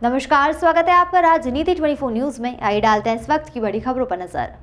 नमस्कार, स्वागत है आपका राजनीति 24 न्यूज में। आइए डालते हैं इस वक्त की बड़ी खबरों पर नजर।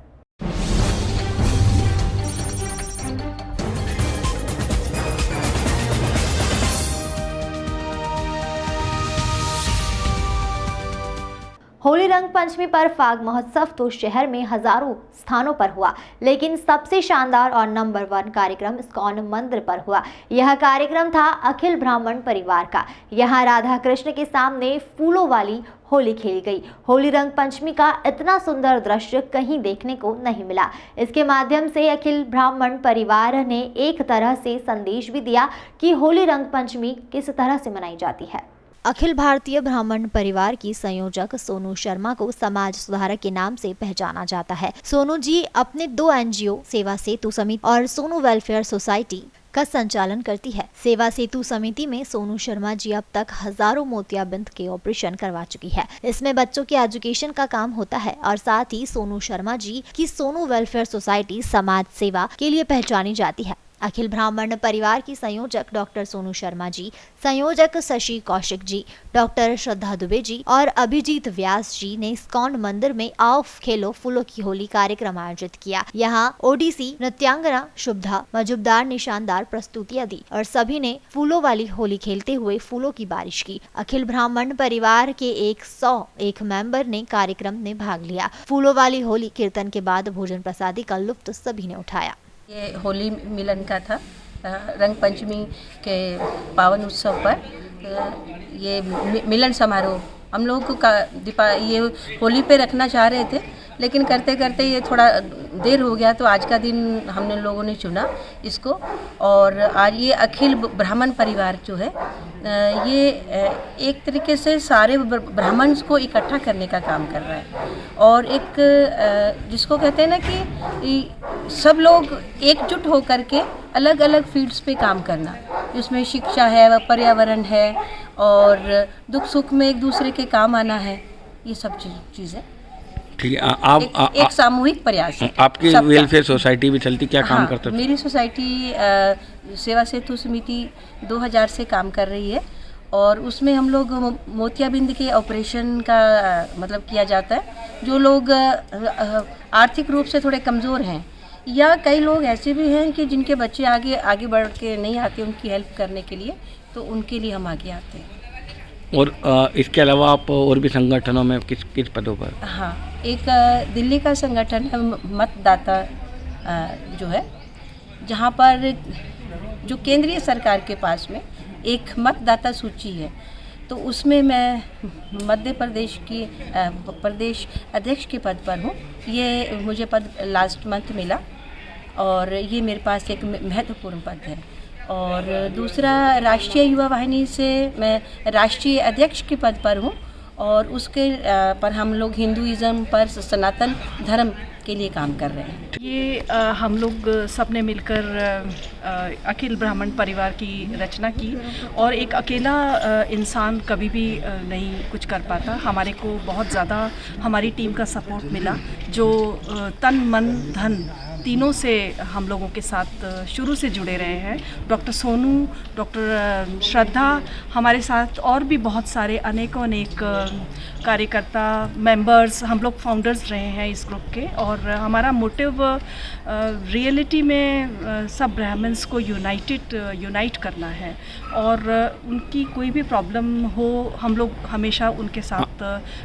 होली रंग पंचमी पर फाग महोत्सव तो शहर में हजारों स्थानों पर हुआ, लेकिन सबसे शानदार और नंबर 1 कार्यक्रम इस्कॉन मंदिर पर हुआ। यह कार्यक्रम था अखिल ब्राह्मण परिवार का। यहाँ राधा कृष्ण के सामने फूलों वाली होली खेली गई। होली रंग पंचमी का इतना सुंदर दृश्य कहीं देखने को नहीं मिला। इसके माध्यम से अखिल ब्राह्मण परिवार ने एक तरह से संदेश भी दिया कि होली रंग पंचमी किस तरह से मनाई जाती है। अखिल भारतीय ब्राह्मण परिवार की संयोजक सोनू शर्मा को समाज सुधारक के नाम से पहचाना जाता है। सोनू जी अपने 2 NGO सेवा सेतु समिति और सोनू वेलफेयर सोसाइटी का संचालन करती है। सेवा सेतु समिति में सोनू शर्मा जी अब तक हजारों मोतियाबिंद के ऑपरेशन करवा चुकी है। इसमें बच्चों के एजुकेशन का काम होता है और साथ ही सोनू शर्मा जी की सोनू वेलफेयर सोसाइटी समाज सेवा के लिए पहचानी जाती है। अखिल ब्राह्मण परिवार की संयोजक डॉक्टर सोनू शर्मा जी, संयोजक शशि कौशिक जी, डॉक्टर श्रद्धा दुबे जी और अभिजीत व्यास जी ने इस्कॉन मंदिर में आओ खेलो फूलों की होली कार्यक्रम आयोजित किया। यहाँ ओडिसी नृत्यांगना शुभदा मजुमदार ने शानदार प्रस्तुतियां दी और सभी ने फूलों वाली होली खेलते हुए फूलों की बारिश की। अखिल ब्राह्मण परिवार के 101 मेंबर ने कार्यक्रम में भाग लिया। फूलों वाली होली कीर्तन के बाद भोजन प्रसादी का लुत्फ सभी ने उठाया। ये होली मिलन का था रंग पंचमी के पावन उत्सव पर ये मिलन समारोह हम लोग का ये होली पे रखना चाह रहे थे, लेकिन करते करते ये थोड़ा देर हो गया, तो आज का दिन हमने लोगों ने चुना इसको। और आज ये अखिल ब्राह्मण परिवार जो है ये एक तरीके से सारे ब्राह्मण्स को इकट्ठा करने का काम कर रहा है और एक जिसको कहते हैं ना कि सब लोग एकजुट होकर के अलग अलग फील्ड्स पे काम करना, जिसमें शिक्षा है, पर्यावरण है और दुख सुख में एक दूसरे के काम आना है, ये सब चीज़ें। ठीक है, आप एक सामूहिक प्रयास है। आपकी वेलफेयर सोसाइटी भी चलती, क्या काम करते हैं? मेरी सोसाइटी सेवा सेतु समिति 2000 से काम कर रही है और उसमें हम लोग मोतियाबिंद के ऑपरेशन का मतलब किया जाता है। जो लोग आर्थिक रूप से थोड़े कमज़ोर हैं या कई लोग ऐसे भी हैं कि जिनके बच्चे आगे बढ़ के नहीं आते, उनकी हेल्प करने के लिए, तो उनके लिए हम आगे आते हैं। और इसके अलावा आप और भी संगठनों में किस पदों पर? हाँ, एक दिल्ली का संगठन है मतदाता जो है, जहाँ पर जो केंद्रीय सरकार के पास में एक मतदाता सूची है, तो उसमें मैं मध्य प्रदेश की प्रदेश अध्यक्ष के पद पर हूँ। ये मुझे पद लास्ट मंथ मिला और ये मेरे पास एक महत्वपूर्ण पद है। और दूसरा राष्ट्रीय युवा वाहिनी से मैं राष्ट्रीय अध्यक्ष के पद पर हूँ और उसके पर हम लोग हिंदुइज़्म पर सनातन धर्म के लिए काम कर रहे हैं। ये हम लोग सब ने मिलकर अखिल ब्राह्मण परिवार की रचना की और एक अकेला इंसान कभी भी नहीं कुछ कर पाता। हमारे को बहुत ज़्यादा हमारी टीम का सपोर्ट मिला, जो तन मन धन तीनों से हम लोगों के साथ शुरू से जुड़े रहे हैं। डॉक्टर सोनू, डॉक्टर श्रद्धा, हमारे साथ और भी बहुत सारे अनेकों कार्यकर्ता मेंबर्स, हम लोग फाउंडर्स रहे हैं इस ग्रुप के। और हमारा मोटिव रियलिटी में सब ब्राह्मण्स को यूनाइट करना है और उनकी कोई भी प्रॉब्लम हो, हम लोग हमेशा उनके साथ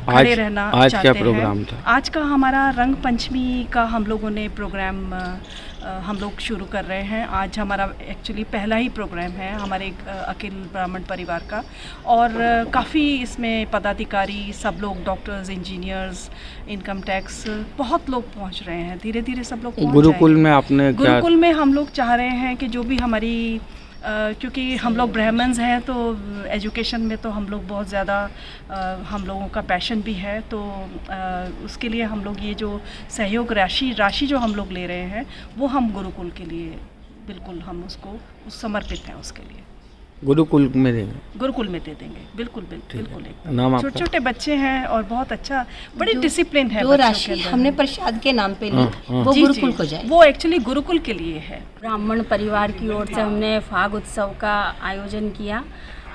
खड़े रहना आज चाहते हैं। क्या प्रोग्राम था? आज का हमारा रंग पंचमी का हम लोगों ने प्रोग्राम हम लोग शुरू कर रहे हैं। आज हमारा एक्चुअली पहला ही प्रोग्राम है हमारे अखिल ब्राह्मण परिवार का और काफ़ी इसमें पदाधिकारी सब लोग, डॉक्टर्स, इंजीनियर्स, इनकम टैक्स, बहुत लोग पहुंच रहे हैं। धीरे धीरे सब लोग पहुंच गुरुकुल में आपने गुरुकुल में हम लोग चाह रहे हैं कि जो भी हमारी क्योंकि हम लोग ब्राह्मण्स हैं तो एजुकेशन में तो हम लोग बहुत ज़्यादा हम लोगों का पैशन भी है, तो उसके लिए हम लोग ये जो सहयोग राशि जो हम लोग ले रहे हैं वो हम गुरुकुल के लिए बिल्कुल हम उसको समर्पित हैं। उसके लिए गुरुकुल में देंगे? गुरुकुल में दे देंगे, बिल्कुल बिल्कुल। नाम आपका? छोटे छोटे बच्चे हैं और बहुत अच्छा, बड़ी डिसिप्लिन है। जो राशि हमने प्रसाद के नाम पे ली वो गुरुकुल को जाए, वो एक्चुअली गुरुकुल के लिए है। ब्राह्मण परिवार की ओर से हमने फाग उत्सव का आयोजन किया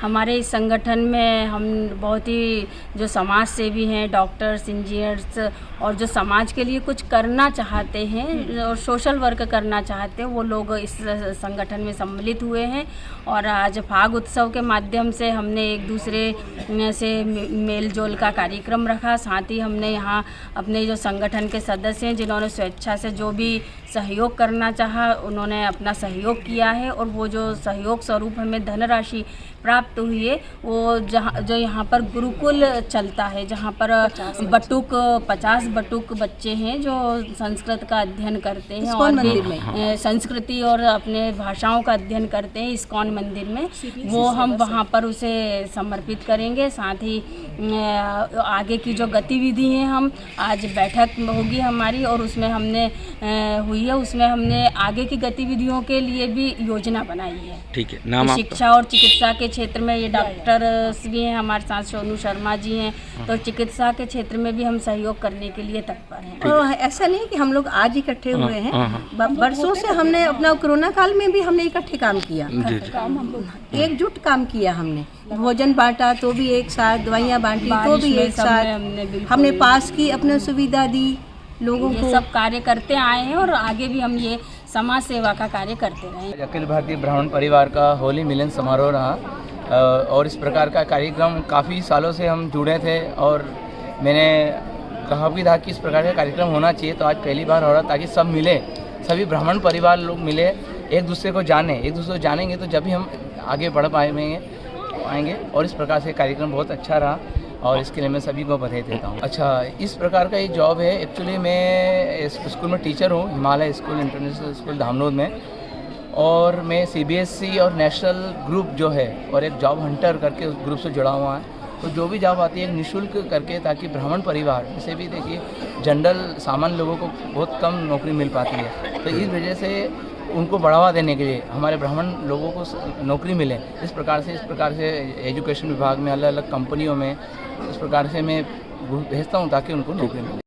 हमारे इस संगठन में हम बहुत ही जो समाज सेवी हैं, डॉक्टर्स, इंजीनियर्स और जो समाज के लिए कुछ करना चाहते हैं और सोशल वर्क करना चाहते हैं, वो लोग इस संगठन में सम्मिलित हुए हैं। और आज फाग उत्सव के माध्यम से हमने एक दूसरे से मेल जोल का कार्यक्रम रखा। साथ ही हमने यहाँ अपने जो संगठन के सदस्य हैं, जिन्होंने स्वेच्छा से जो भी सहयोग करना चाहा, उन्होंने अपना सहयोग किया है। और वो जो सहयोग स्वरूप हमें धनराशि प्राप्त हुई है, वो जो यहाँ पर गुरुकुल चलता है, जहाँ पर 50 बटुक बच्चे हैं जो संस्कृत का अध्ययन करते हैं और भी संस्कृति और अपने भाषाओं का अध्ययन करते हैं इस्कॉन मंदिर में, वो हम वहाँ पर उसे समर्पित करेंगे। साथ ही आगे की जो गतिविधि हैं, हम आज बैठक होगी हमारी और उसमें हमने हुई है, उसमें हमने आगे की गतिविधियों के लिए भी योजना बनाई है। ठीक है, नाम आपका? शिक्षा और चिकित्सा के क्षेत्र में ये डॉक्टर्स भी हैं हमारे साथ, सोनू शर्मा जी हैं, तो चिकित्सा के क्षेत्र में भी हम सहयोग करने के लिए तत्पर हैं। और ऐसा नहीं कि हम लोग आज इकट्ठे हुए हैं, बरसों से हमने अपना कोरोना काल में भी हमने इकट्ठे काम किया, एकजुट काम किया। हमने भोजन बांटा तो भी एक साथ, दवाइयाँ बांटी तो भी एक साथ, हमने पास की अपने सुविधा दी लोगों को। सब कार्य करते आए हैं और आगे भी हम ये समाज सेवा का कार्य करते रहें। अखिल भारतीय ब्राह्मण परिवार का होली मिलन समारोह रहा और इस प्रकार का कार्यक्रम काफ़ी सालों से हम जुड़े थे और मैंने कहा भी था कि इस प्रकार का कार्यक्रम होना चाहिए, तो आज पहली बार हो रहा, ताकि सब मिले, सभी ब्राह्मण परिवार लोग मिले, एक दूसरे को जाने, एक दूसरे को जानेंगे तो जब भी हम आगे बढ़ पाएंगे। और इस प्रकार से कार्यक्रम बहुत अच्छा रहा और इसके लिए मैं सभी को बधाई देता हूँ। अच्छा, इस प्रकार का ये जॉब है। एक्चुअली मैं इस स्कूल में टीचर हूँ, Himalaya school international school Dhamnod में, और मैं CBSE और नेशनल ग्रुप जो है और एक जॉब हंटर करके उस ग्रुप से जुड़ा हुआ है। तो जो भी जॉब आती है निःशुल्क करके, ताकि ब्राह्मण परिवार जैसे भी देखिए जनरल सामान्य लोगों को बहुत कम नौकरी मिल पाती है, तो इस वजह से उनको बढ़ावा देने के लिए हमारे ब्राह्मण लोगों को नौकरी मिले, इस प्रकार से एजुकेशन विभाग में अलग अलग कंपनियों में इस प्रकार से मैं भेजता हूँ ताकि उनको नौकरी मिले।